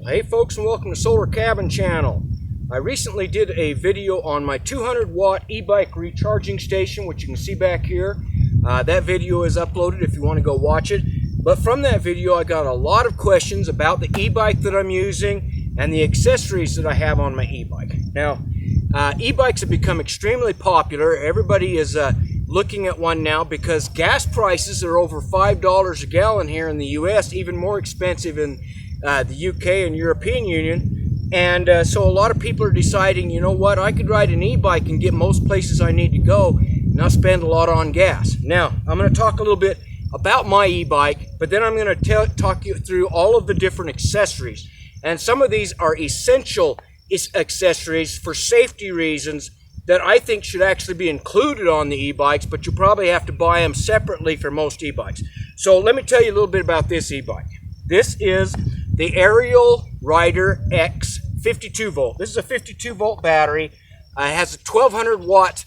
Hey folks, and welcome to Solarcabin channel. I recently did a video on my 200 watt e-bike recharging station, which you can see back here. That video is uploaded if you want to go watch it. But from that video I got a lot of questions about the e-bike that I'm using and the accessories that I have on my e-bike. Now, e-bikes have become extremely popular. Everybody is looking at one now because gas prices are over $5 a gallon here in the US, even more expensive in the UK and European Union. And so a lot of people are deciding, you know what, I could ride an e-bike and get most places I need to go, not spend a lot on gas. Now, I'm going to talk a little bit about my e-bike, but then I'm going to talk you through all of the different accessories. And some of these are essential accessories for safety reasons that I think should actually be included on the e-bikes, but you probably have to buy them separately for most e-bikes. So let me tell you a little bit about this e-bike. This is the Aerial Rider X 52 volt. This is a 52 volt battery. It has a 1200 watt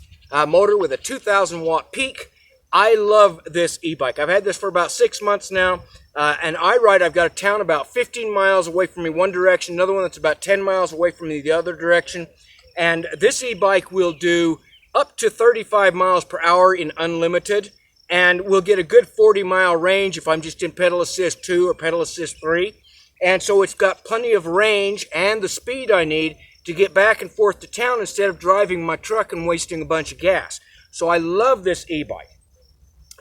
motor with a 2000 watt peak. I love this e-bike. I've had this for about 6 months now, and I've got a town about 15 miles away from me one direction, another one that's about 10 miles away from me the other direction. And this e-bike will do up to 35 miles per hour in unlimited, and we'll get a good 40-mile range if I'm just in pedal assist 2 or pedal assist 3. And so it's got plenty of range and the speed I need to get back and forth to town instead of driving my truck and wasting a bunch of gas. So I love this e-bike.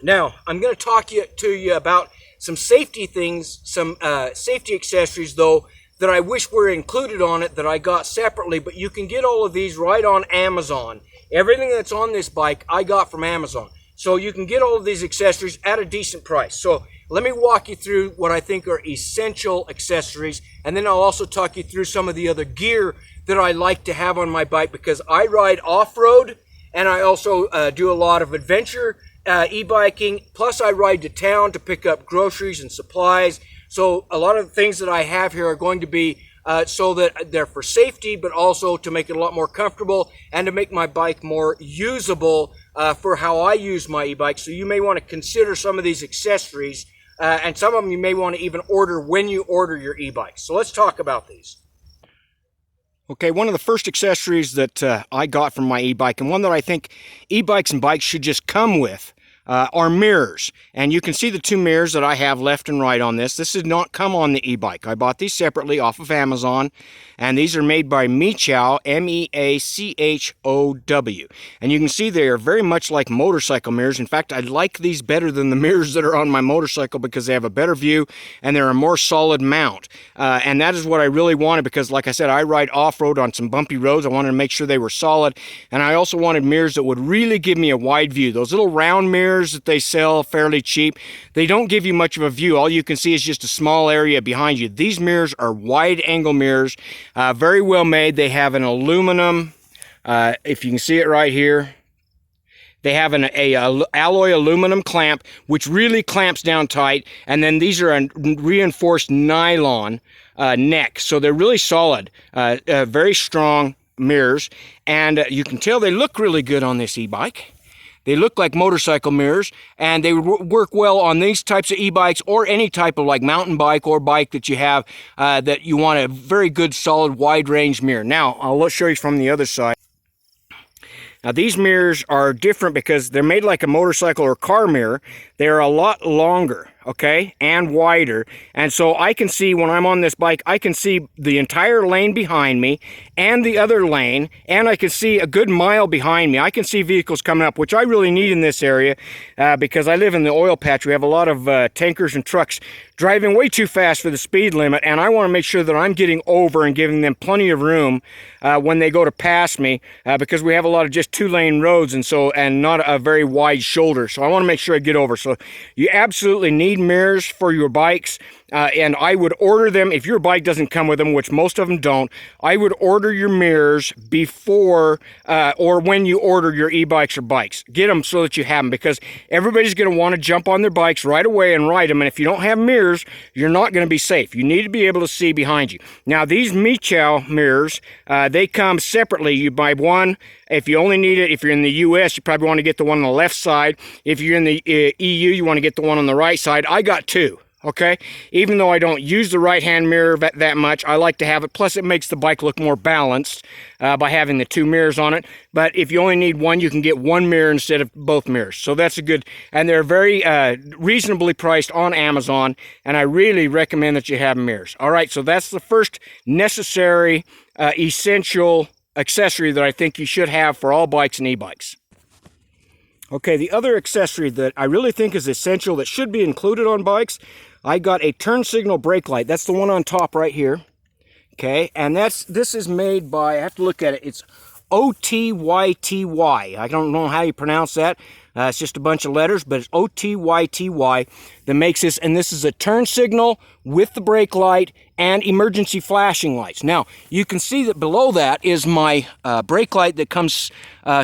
Now, I'm going to talk to you about some safety things, some safety accessories, though, that I wish were included on it that I got separately, but you can get all of these right on Amazon. Everything that's on this bike I got from Amazon. So you can get all of these accessories at a decent price. So let me walk you through what I think are essential accessories, and then I'll also talk you through some of the other gear that I like to have on my bike because I ride off-road and I also do a lot of adventure e-biking, plus I ride to town to pick up groceries and supplies. So a lot of the things that I have here are going to be so that they're for safety, but also to make it a lot more comfortable and to make my bike more usable for how I use my e-bike. So you may want to consider some of these accessories, and some of them you may want to even order when you order your e-bike. So let's talk about these. Okay, one of the first accessories that I got from my e-bike, and one that I think e-bikes and bikes should just come with, are mirrors. And you can see the two mirrors that I have left and right on this. This did not come on the e-bike. I bought these separately off of Amazon, and these are made by Meachow, M-E-A-C-H-O-W. And you can see they are very much like motorcycle mirrors. In fact, I like these better than the mirrors that are on my motorcycle because they have a better view and they're a more solid mount. And that is what I really wanted because, like I said, I ride off-road on some bumpy roads. I wanted to make sure they were solid, and I also wanted mirrors that would really give me a wide view. Those little round mirrors that they sell fairly cheap, they don't give you much of a view. All you can see is just a small area behind you. These mirrors are wide angle mirrors, very well made. They have an aluminum, if you can see it right here, they have an alloy aluminum clamp, which really clamps down tight. And then these are a reinforced nylon neck. So they're really solid, very strong mirrors. And you can tell they look really good on this e-bike. They look like motorcycle mirrors, and they work well on these types of e-bikes or any type of like mountain bike or bike that you have that you want a very good, solid, wide-range mirror. Now, I'll show you from the other side. Now, these mirrors are different because they're made like a motorcycle or car mirror. They're a lot longer, okay, and wider. And so I can see when I'm on this bike, I can see the entire lane behind me and the other lane, and I can see a good mile behind me. I can see vehicles coming up, which I really need in this area because I live in the oil patch. We have a lot of tankers and trucks driving way too fast for the speed limit, and I want to make sure that I'm getting over and giving them plenty of room when they go to pass me because we have a lot of just two-lane roads and not a very wide shoulder. So I want to make sure I get over. So you absolutely need mirrors for your bikes. And I would order them, if your bike doesn't come with them, which most of them don't, I would order your mirrors before or when you order your e-bikes or bikes. Get them so that you have them, because everybody's going to want to jump on their bikes right away and ride them, and if you don't have mirrors, you're not going to be safe. You need to be able to see behind you. Now, these Meachow mirrors, they come separately. You buy one. If you only need it, if you're in the US, you probably want to get the one on the left side. If you're in the EU, you want to get the one on the right side. I got two. okay? Even though I don't use the right-hand mirror that much, I like to have it. Plus, it makes the bike look more balanced by having the 2 mirrors on it. But if you only need one, you can get 1 mirror instead of both mirrors. So that's a good, and they're very reasonably priced on Amazon, and I really recommend that you have mirrors. All right, so that's the first necessary, essential accessory that I think you should have for all bikes and e-bikes. Okay, the other accessory that I really think is essential that should be included on bikes, I got a turn signal brake light. That's the one on top right here. Okay, and this is made by, I have to look at it, it's O-T-Y-T-Y. I don't know how you pronounce that. It's just a bunch of letters, but it's O-T-Y-T-Y that makes this, and this is a turn signal with the brake light and emergency flashing lights. Now, you can see that below that is my brake light that comes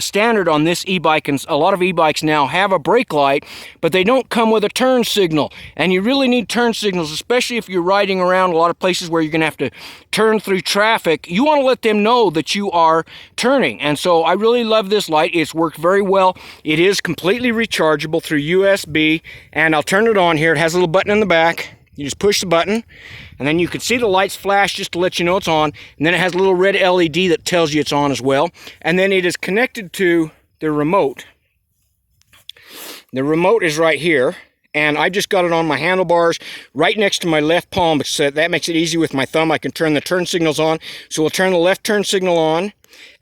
standard on this e-bike, and a lot of e-bikes now have a brake light, but they don't come with a turn signal, and you really need turn signals, especially if you're riding around a lot of places where you're going to have to turn through traffic. You want to let them know that you are turning, and so I really love this light. It's worked very well. It is completely rechargeable through USB, and I'll turn it on here. It has a little button in the back. You just push the button, and then you can see the lights flash just to let you know it's on, and then it has a little red LED that tells you it's on as well, and then it is connected to the remote. The remote is right here, and I just got it on my handlebars right next to my left palm, so that makes it easy with my thumb. I can turn the turn signals on, so we'll turn the left turn signal on,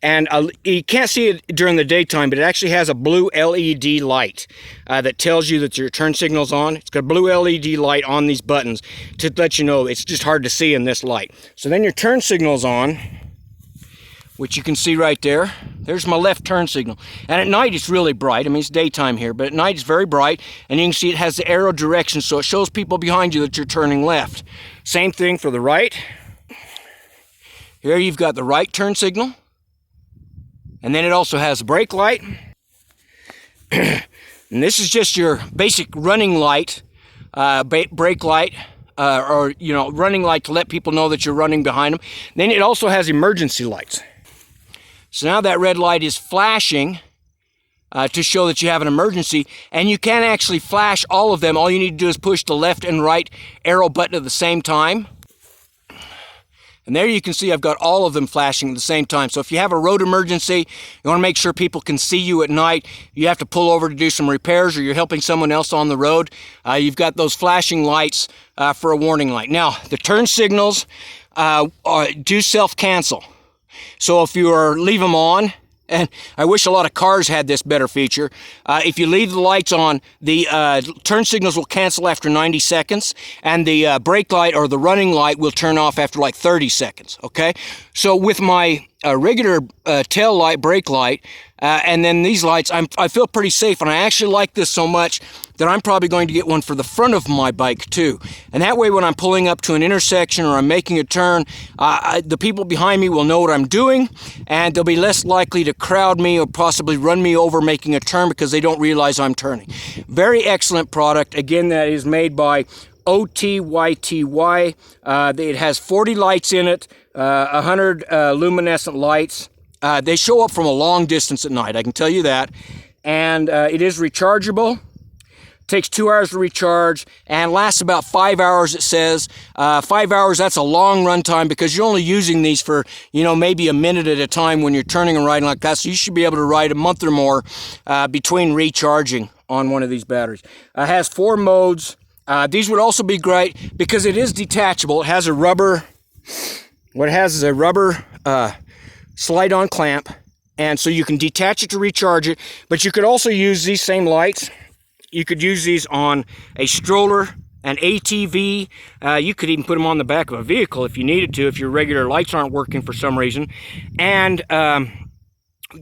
and you can't see it during the daytime, but it actually has a blue LED light that tells you that your turn signal's on. It's got a blue LED light on these buttons to let you know. It's just hard to see in this light. So then your turn signal's on, which you can see right there. There's my left turn signal. And at night it's really bright. I mean, it's daytime here, but at night it's very bright, and you can see it has the arrow direction, so it shows people behind you that you're turning left. Same thing for the right. Here you've got the right turn signal. And then it also has a brake light. And this is just your basic running light, brake light, or, you know, running light to let people know that you're running behind them. Then it also has emergency lights. So now that red light is flashing to show that you have an emergency, and you can actually flash all of them. All you need to do is push the left and right arrow button at the same time. And there you can see I've got all of them flashing at the same time. So if you have a road emergency, you want to make sure people can see you at night, you have to pull over to do some repairs, or you're helping someone else on the road, you've got those flashing lights for a warning light. Now, the turn signals do self-cancel. So if you leave them on, and I wish a lot of cars had this better feature. If you leave the lights on, the turn signals will cancel after 90 seconds, and the brake light or the running light will turn off after like 30 seconds, okay? So with my regular tail light, brake light, and then these lights, I feel pretty safe, and I actually like this so much that I'm probably going to get one for the front of my bike too. And that way when I'm pulling up to an intersection or I'm making a turn, the people behind me will know what I'm doing, and they'll be less likely to crowd me or possibly run me over making a turn because they don't realize I'm turning. Very excellent product. Again, that is made by O-T-Y-T-Y. It has 40 lights in it, 100 luminescent lights. They show up from a long distance at night, I can tell you that. And it is rechargeable. Takes 2 hours to recharge and lasts about 5 hours, it says. 5 hours, that's a long run time because you're only using these for, you know, maybe a minute at a time when you're turning and riding like that. So you should be able to ride a month or more between recharging on one of these batteries. It has 4 modes. These would also be great because it is detachable. It has a rubber, what it has is a rubber slide-on clamp, and so you can detach it to recharge it, but you could also use these same lights. You could use these on a stroller, an ATV. You could even put them on the back of a vehicle if you needed to, if your regular lights aren't working for some reason. And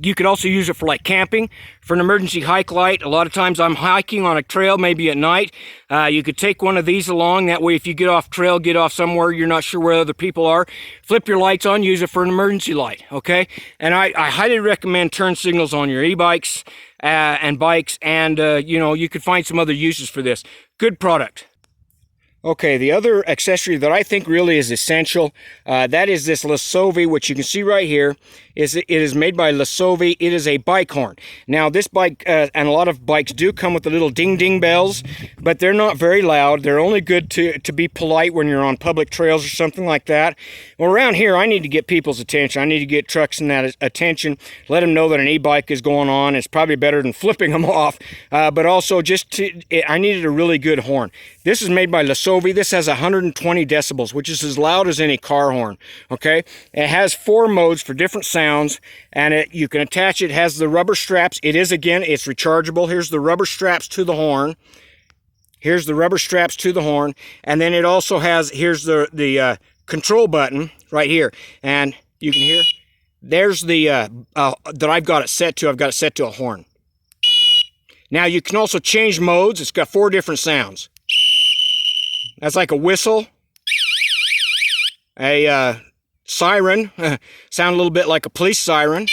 you could also use it for like camping, for an emergency hike light. A lot of times I'm hiking on a trail, maybe at night. You could take one of these along. That way if you get off trail, get off somewhere, you're not sure where other people are, flip your lights on, use it for an emergency light, okay? And I highly recommend turn signals on your e-bikes and bikes, and you know, you could find some other uses for this. Good product. Okay, the other accessory that I think really is essential, that is this Lasovi, which you can see right here. It is made by Lasovi. It is a bike horn. Now, this bike, and a lot of bikes do come with the little ding-ding bells, but they're not very loud. They're only good to be polite when you're on public trails or something like that. Well, around here, I need to get people's attention. I need to get trucks and that attention, let them know that an e-bike is going on. It's probably better than flipping them off, but also I needed a really good horn. This is made by Lasovi. This has 120 decibels, which is as loud as any car horn, okay? It has 4 modes for different sounds, and you can attach it. It has the rubber straps. It is, again, it's rechargeable. Here's the rubber straps to the horn. Here's the rubber straps to the horn, and then it also has, here's the control button right here, and you can hear, there's the, that I've got it set to. I've got it set to a horn. Now, you can also change modes. It's got 4 different sounds. That's like a whistle, a siren, sound a little bit like a police siren,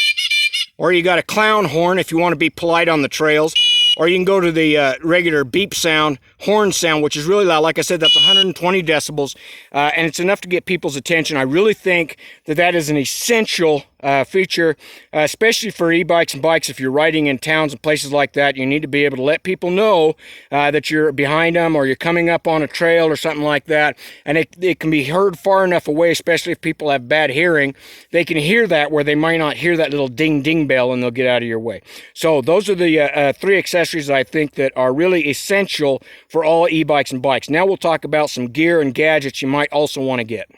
or you got a clown horn if you want to be polite on the trails, or you can go to the regular beep sound, horn sound, which is really loud. Like I said, that's 120 decibels, and it's enough to get people's attention. I really think that that is an essential feature, especially for e-bikes and bikes. If you're riding in towns and places like that, you need to be able to let people know that you're behind them, or you're coming up on a trail or something like that. And it can be heard far enough away, especially if people have bad hearing. They can hear that where they might not hear that little ding-ding bell, and they'll get out of your way. So those are the 3 accessories that I think that are really essential for all e-bikes and bikes. Now we'll talk about some gear and gadgets you might also want to get.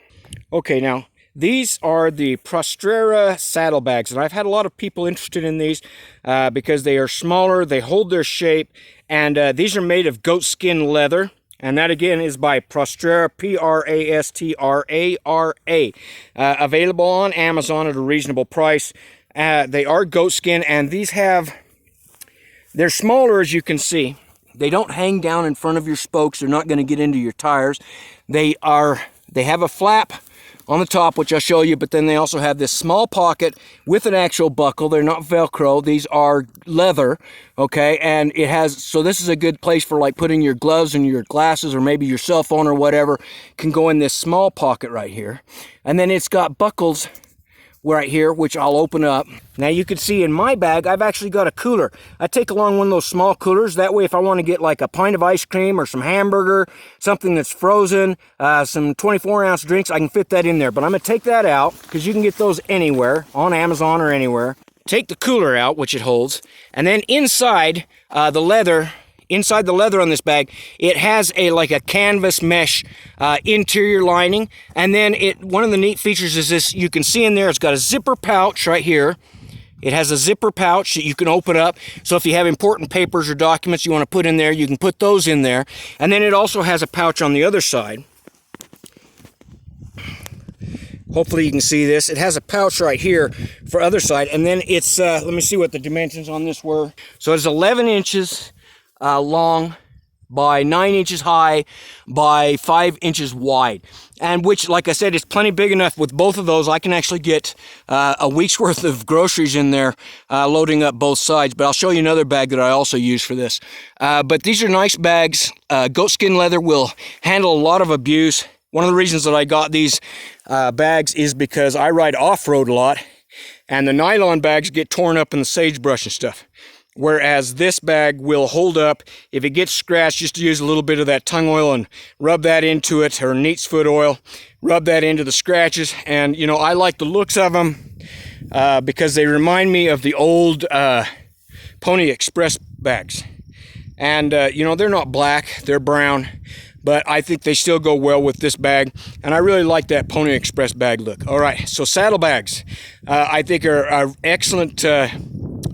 Okay, now these are the Prostrera saddlebags, and I've had a lot of people interested in these because they are smaller, they hold their shape, and these are made of goat skin leather, and that again is by Prostrera, P-R-A-S-T-R-A-R-A. Available on Amazon at a reasonable price. They are goat skin, and these they're smaller, as you can see. They don't hang down in front of your spokes. They're not going to get into your tires. They have a flap on the top, which I'll show you, but then they also have this small pocket with an actual buckle. They're not Velcro. These are leather, okay? And so this is a good place for like putting your gloves and your glasses, or maybe your cell phone or whatever, can go in this small pocket right here. And then it's got buckles right here, which I'll open up. Now you can see in my bag, I've actually got a cooler. I take along one of those small coolers. That way, if I want to get like a pint of ice cream or some hamburger, something that's frozen, some 24-ounce drinks, I can fit that in there. But I'm going to take that out because you can get those anywhere, on Amazon or anywhere. Take the cooler out, which it holds, and then inside the leather on this bag, it has like a canvas mesh interior lining. And then one of the neat features is this, you can see in there, it's got a zipper pouch right here. It has a zipper pouch that you can open up. So if you have important papers or documents you want to put in there, you can put those in there. And then it also has a pouch on the other side. Hopefully you can see this. It has a pouch right here for other side. And then it's, let me see what the dimensions on this were. So it's 11 inches long by 9 inches high by 5 inches wide, and which, like I said, is plenty big enough. With both of those, I can actually get a week's worth of groceries in there, loading up both sides. But I'll show you another bag that I also use for this. But these are nice bags. Goatskin leather will handle a lot of abuse. One of the reasons that I got these bags is because I ride off-road a lot, and the nylon bags get torn up in the sagebrush and stuff. Whereas this bag will hold up. If it gets scratched, just use a little bit of that tung oil and rub that into it, or neat's foot oil, rub that into the scratches. And, you know, I like the looks of them because they remind me of the old Pony Express bags. And, you know, they're not black, they're brown, but I think they still go well with this bag. And I really like that Pony Express bag look. All right, so saddlebags, I think are an excellent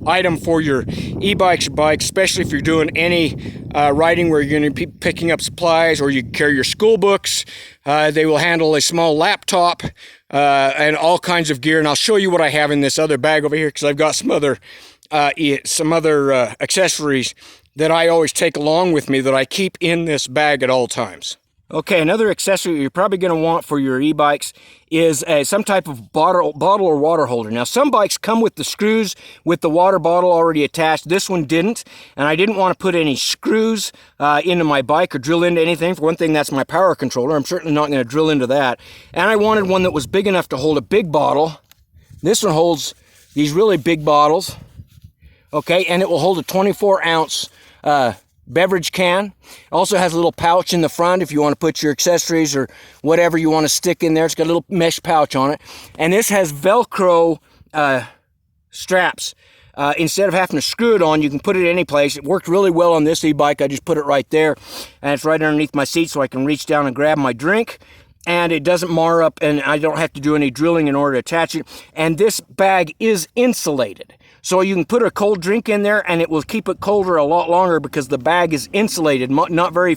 item for your e-bikes or bikes, especially if you're doing any riding where you're going to be picking up supplies, or you carry your school books. They will handle a small laptop and all kinds of gear. And I'll show you what I have in this other bag over here, because I've got some other accessories that I always take along with me that I keep in this bag at all times. Okay, another accessory you're probably going to want for your e-bikes is some type of bottle or water holder. Now, some bikes come with the screws with the water bottle already attached. This one didn't, and I didn't want to put any screws into my bike or drill into anything. For one thing, that's my power controller. I'm certainly not going to drill into that. And I wanted one that was big enough to hold a big bottle. This one holds these really big bottles, okay, and it will hold a 24-ounce beverage can. Also has a little pouch in the front if you want to put your accessories or whatever you want to stick in there. It's got a little mesh pouch on it. And this has Velcro straps. Instead of having to screw it on, you can put it any place. It worked really well on this e-bike. I just put it right there, and it's right underneath my seat so I can reach down and grab my drink. And it doesn't mar up, and I don't have to do any drilling in order to attach it. And this bag is insulated. So you can put a cold drink in there and it will keep it colder a lot longer because the bag is insulated. Not very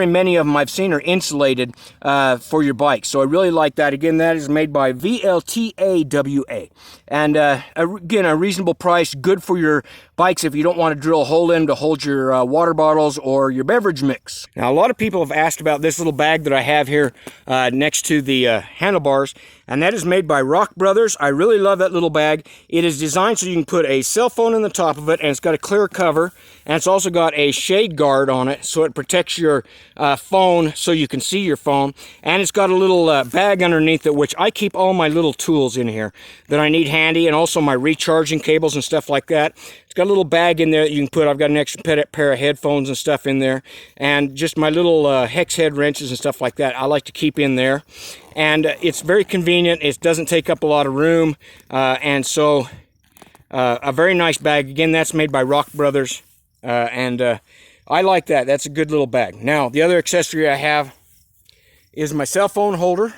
many of them I've seen are insulated for your bike. So I really like that. Again, that is made by VLTAWA. And again, a reasonable price, good for your bikes if you don't want to drill a hole in to hold your water bottles or your beverage mix. Now, a lot of people have asked about this little bag that I have here next to the handlebars, and that is made by Rock Brothers. I really love that little bag. It is designed so you can put a cell phone in the top of it, and it's got a clear cover, and it's also got a shade guard on it so it protects your phone so you can see your phone. And it's got a little bag underneath it, which I keep all my little tools in here that I need handy, and also my recharging cables and stuff like that. It's got a little bag in there that you can put. I've got an extra pair of headphones and stuff in there, and just my little hex head wrenches and stuff like that I like to keep in there. And it's very convenient. It doesn't take up a lot of room, and so a very nice bag. Again, that's made by Rock Brothers, and I like that. That's a good little bag. Now, the other accessory I have is my cell phone holder,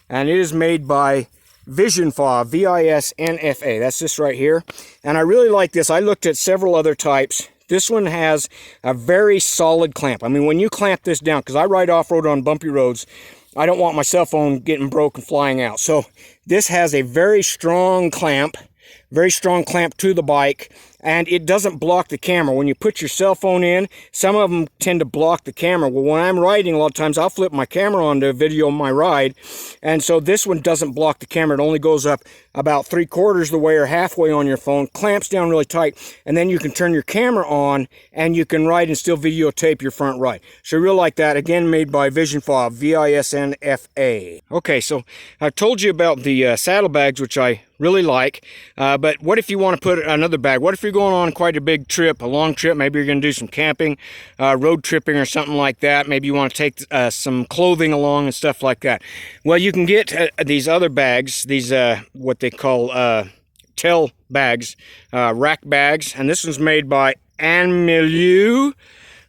and it is made by Visionfa, V-I-S-N-F-A. That's this right here, and I really like this. I looked at several other types. This one has a very solid clamp. I mean, when you clamp this down, because I ride off-road on bumpy roads, I don't want my cell phone getting broke and flying out. So this has a very strong clamp to the bike, and it doesn't block the camera. When you put your cell phone in, some of them tend to block the camera. Well, when I'm riding, a lot of times I'll flip my camera on to video my ride, and so this one doesn't block the camera. It only goes up about 3/4 the way or halfway on your phone, clamps down really tight, and then you can turn your camera on and you can ride and still videotape your front ride. So I really like that. Again, made by Visionfa, V-I-S-N-F-A. Okay, so I've told you about the saddlebags, which I really like, but what if you want to put another bag? What if you're going on quite a big trip, a long trip? Maybe you're going to do some camping, road tripping or something like that. Maybe you want to take some clothing along and stuff like that. Well, you can get these other bags, these what they call tail bags, rack bags, and this one's made by Milieu.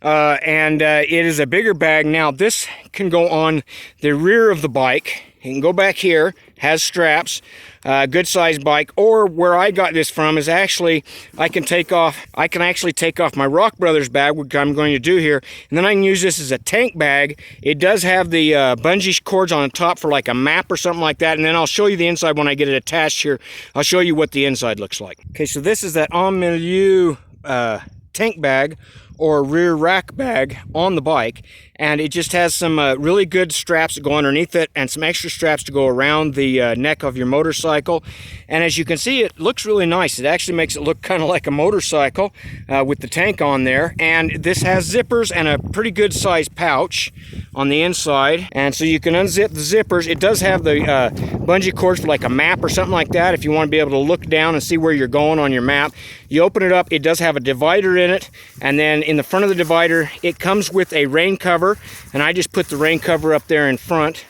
And it is a bigger bag. Now, this can go on the rear of the bike. You can go back here, has straps, good sized bike. Or where I got this from is actually, I can actually take off my Rock Brothers bag, which I'm going to do here, and then I can use this as a tank bag. It does have the bungee cords on the top for like a map or something like that, and then I'll show you the inside when I get it attached here. I'll show you what the inside looks like. Okay, so this is that Milieu tank bag or rear rack bag on the bike, and it just has some really good straps that go underneath it and some extra straps to go around the neck of your motorcycle. And as you can see, it looks really nice. It actually makes it look kind of like a motorcycle with the tank on there. And this has zippers and a pretty good sized pouch on the inside, and so you can unzip the zippers. It does have the bungee cords for like a map or something like that if you want to be able to look down and see where you're going on your map. You open it up, it does have a divider in it, and then in the front of the divider it comes with a rain cover, and I just put the rain cover up there in front,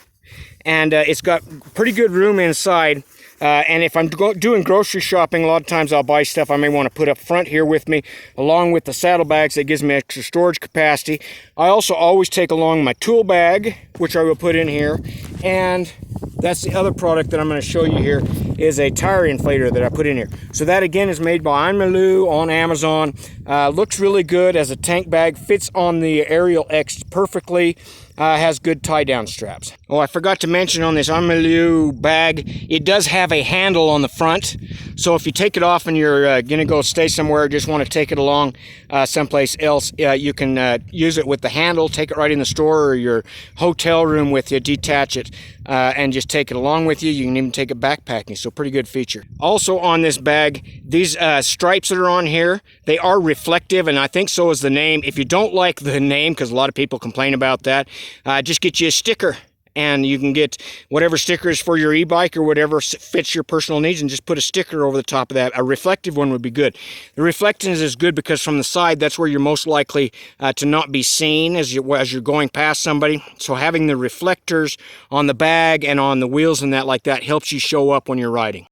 and it's got pretty good room inside. And if I'm doing grocery shopping, a lot of times I'll buy stuff I may want to put up front here with me, along with the saddlebags. That gives me extra storage capacity. I also always take along my tool bag, which I will put in here. And that's the other product that I'm going to show you here, is a tire inflator that I put in here. So that again is made by Milieu on Amazon. Looks really good as a tank bag, fits on the Aerial X perfectly. Has good tie-down straps. Oh, I forgot to mention on this Milieu bag, it does have a handle on the front, So if you take it off and you're gonna go stay somewhere, just want to take it along someplace else, you can use it with the handle, take it right in the store or your hotel room with you, detach it, and just take it along with you. You can even take it backpacking, so pretty good feature. Also on this bag, these stripes that are on here, they are reflective, and I think so is the name. If you don't like the name, because a lot of people complain about that, just get you a sticker. And you can get whatever stickers for your e-bike or whatever fits your personal needs and just put a sticker over the top of that. A reflective one would be good. The reflectance is good because from the side, that's where you're most likely to not be seen as you're going past somebody. So having the reflectors on the bag and on the wheels and that like that helps you show up when you're riding.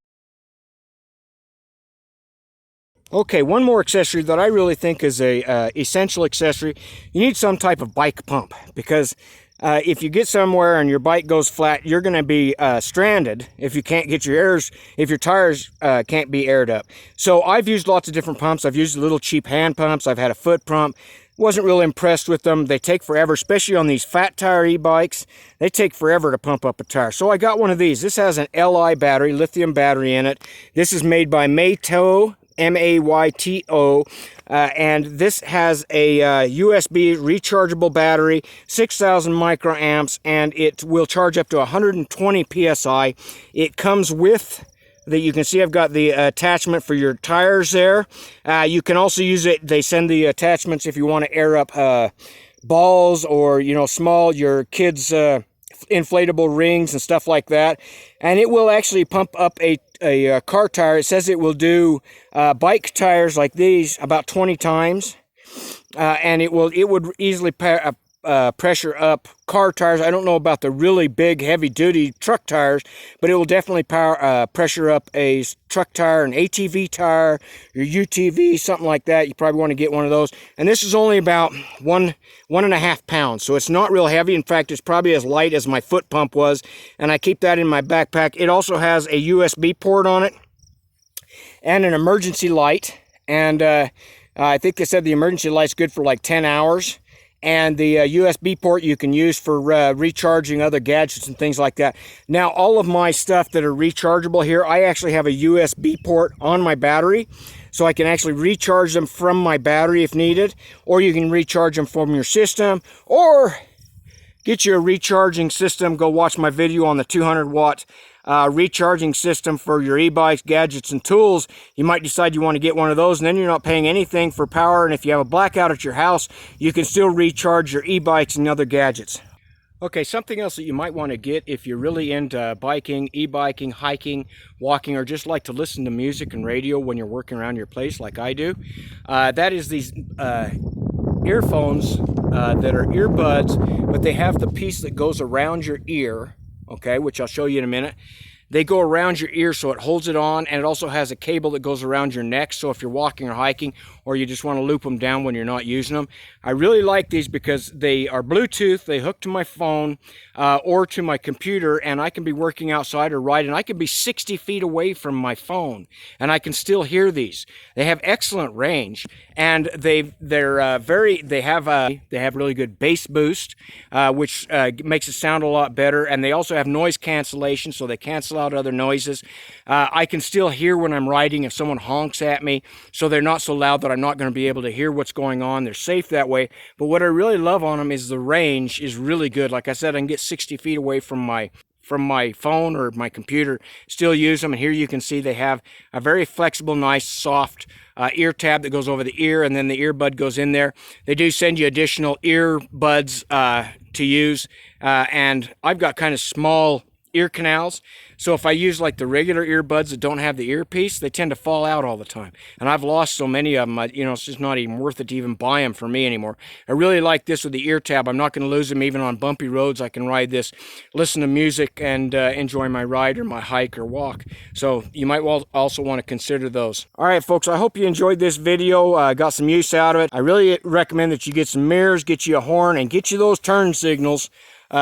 Okay, one more accessory that I really think is a essential accessory. You need some type of bike pump, because if you get somewhere and your bike goes flat, you're going to be stranded if you can't get if your tires can't be aired up. So I've used lots of different pumps. I've used little cheap hand pumps. I've had a foot pump. Wasn't real impressed with them. They take forever, especially on these fat tire e-bikes. They take forever to pump up a tire. So I got one of these. This has an Li battery, lithium battery in it. This is made by Mayto, M-A-Y-T-O, and this has a USB rechargeable battery, 6,000 microamps, and it will charge up to 120 psi. It comes with you can see I've got the attachment for your tires there. You can also use it. They send the attachments if you want to air up balls or your kids' inflatable rings and stuff like that. And it will actually pump up a car tire. It says it will do bike tires like these about 20 times, and it would easily pressure up car tires. I don't know about the really big heavy-duty truck tires, but it will definitely pressure up a truck tire, an ATV tire, your UTV, something like that. You probably want to get one of those. And this is only about 1.5 pounds, so it's not real heavy. In fact, it's probably as light as my foot pump was, and I keep that in my backpack. It also has a USB port on it and an emergency light, and I think they said the emergency light's good for like 10 hours. And the USB port you can use for recharging other gadgets and things like that. Now, all of my stuff that are rechargeable here, I actually have a USB port on my battery, so I can actually recharge them from my battery if needed, or you can recharge them from your system, or get you a recharging system. Go watch my video on the 200-watt recharging system for your e-bikes, gadgets, and tools. You might decide you want to get one of those, and then you're not paying anything for power, and if you have a blackout at your house, you can still recharge your e-bikes and other gadgets. Okay, something else that you might want to get if you're really into biking, e-biking, hiking, walking, or just like to listen to music and radio when you're working around your place like I do, that is these earphones that are earbuds, but they have the piece that goes around your ear, okay, which I'll show you in a minute. They go around your ear so it holds it on, and it also has a cable that goes around your neck, so if you're walking or hiking, or you just want to loop them down when you're not using them. I really like these because they are Bluetooth, they hook to my phone or to my computer, and I can be working outside or riding. I can be 60 feet away from my phone, and I can still hear these. They have excellent range, and they have really good bass boost, which makes it sound a lot better, and they also have noise cancellation, so they cancel out other noises. I can still hear when I'm riding if someone honks at me, so they're not so loud that I'm not going to be able to hear what's going on. They're safe that way. But what I really love on them is the range is really good. Like I said, I can get 60 feet away from my phone or my computer, still use them. And here you can see they have a very flexible, nice, soft ear tab that goes over the ear, and then the earbud goes in there. They do send you additional earbuds to use, and I've got kind of small ear canals, so if I use like the regular earbuds that don't have the earpiece, they tend to fall out all the time, and I've lost so many of them, it's just not even worth it to even buy them for me anymore. I really like this with the ear tab. I'm not going to lose them even on bumpy roads. I can ride this, listen to music, and enjoy my ride or my hike or walk. So you might also want to consider those. All right, folks, I hope you enjoyed this video, got some use out of it. I really recommend that you get some mirrors, get you a horn, and get you those turn signals.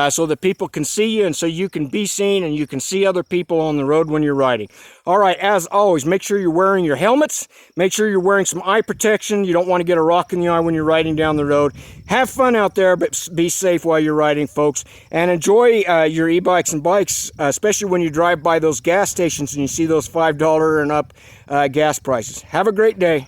so that people can see you and so you can be seen and you can see other people on the road when you're riding. All right, as always, make sure you're wearing your helmets. Make sure you're wearing some eye protection. You don't want to get a rock in the eye when you're riding down the road. Have fun out there, but be safe while you're riding, folks. And enjoy your e-bikes and bikes, especially when you drive by those gas stations and you see those $5 and up gas prices. Have a great day.